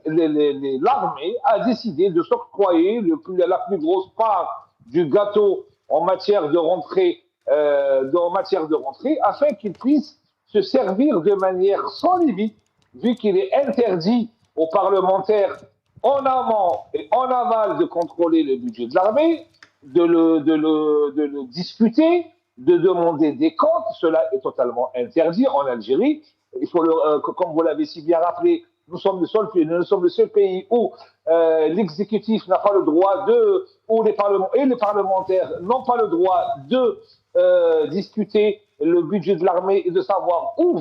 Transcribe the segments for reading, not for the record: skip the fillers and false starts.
l'armée a décidé de s'octroyer la plus grosse part du gâteau en matière de rentrée, afin qu'il puisse se servir de manière sans limite, vu qu'il est interdit aux parlementaires en amont et en aval de contrôler le budget de l'armée, de le discuter, de demander des comptes. Cela est totalement interdit en Algérie. Comme vous l'avez si bien rappelé, nous sommes le seul pays où l'exécutif n'a pas le droit où les parlementaires n'ont pas le droit de discuter le budget de l'armée et de savoir où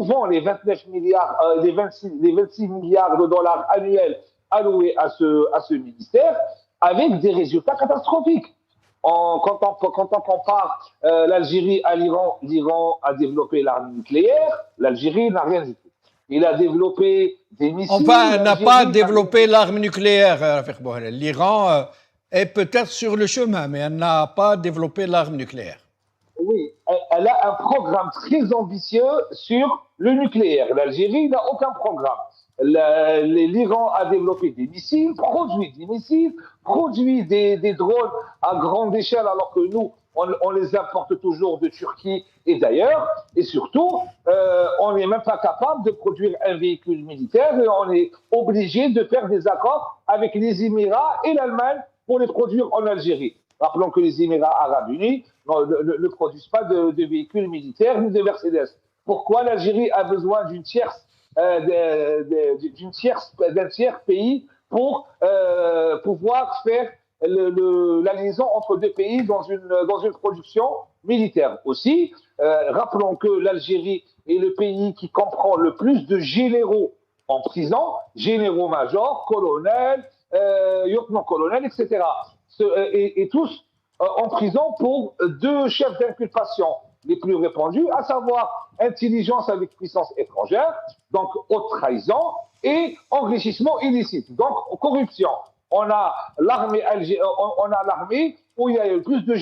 vont les 29 milliards, les 26 milliards de dollars annuels alloués à ce ministère, avec des résultats catastrophiques. Quand on compare l'Algérie à l'Iran, l'Iran a développé l'arme nucléaire, l'Algérie n'a rien du tout. Il a développé des missiles. Enfin, elle n'a pas développé l'arme nucléaire, Rafik Bouhadel. L'Iran est peut-être sur le chemin, mais elle n'a pas développé l'arme nucléaire. Oui, elle a un programme très ambitieux sur le nucléaire. L'Algérie n'a aucun programme. L'Iran a développé des missiles, produit des drones à grande échelle, alors que nous, on les importe toujours de Turquie et d'ailleurs. Et surtout, on n'est même pas capable de produire un véhicule militaire et on est obligé de faire des accords avec les Émirats et l'Allemagne pour les produire en Algérie. Rappelons que les Émirats arabes unis ne produisent pas de véhicules militaires ni de Mercedes. Pourquoi l'Algérie a besoin d'un tiers pays pour pouvoir faire la liaison entre deux pays dans une production militaire? Aussi, rappelons que l'Algérie est le pays qui comprend le plus de généraux en prison, généraux-majors, colonels, lieutenant-colonels, etc. Et tous en prison pour deux chefs d'inculpation les plus répandus, à savoir intelligence avec puissance étrangère, donc haute trahison, et enrichissement illicite, donc corruption. On a l'armée où il y a le plus de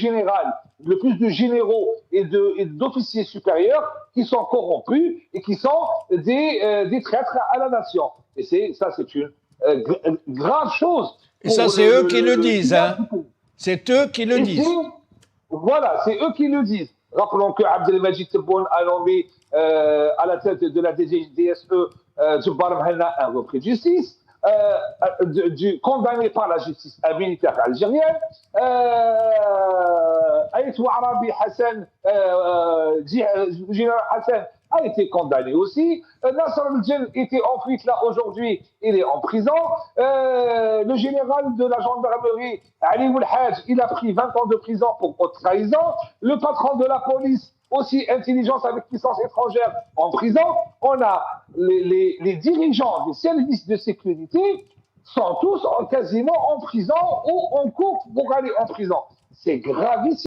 généraux et d'officiers supérieurs qui sont corrompus et qui sont des traîtres à la nation. Et ça, c'est une grave chose. Et ça, c'est eux qui le disent, hein. C'est eux qui le disent. Voilà, c'est eux qui le disent. Rappelons que Abdelmajid Tebboune a nommé à la tête de la DSE Djebbar Mhenna un repris de justice, condamné par la justice militaire algérienne. Aïtou Arabi Hassan, général Hassan, a été condamné aussi. Nasser al-Djen était en fuite là aujourd'hui, il est en prison. Le général de la gendarmerie, Ali Oulhaj, il a pris 20 ans de prison pour haute trahison. Le patron de la police, aussi intelligence avec puissance étrangère, en prison. On a les dirigeants des services de sécurité sont tous quasiment en prison ou en cours pour aller en prison. C'est gravissime.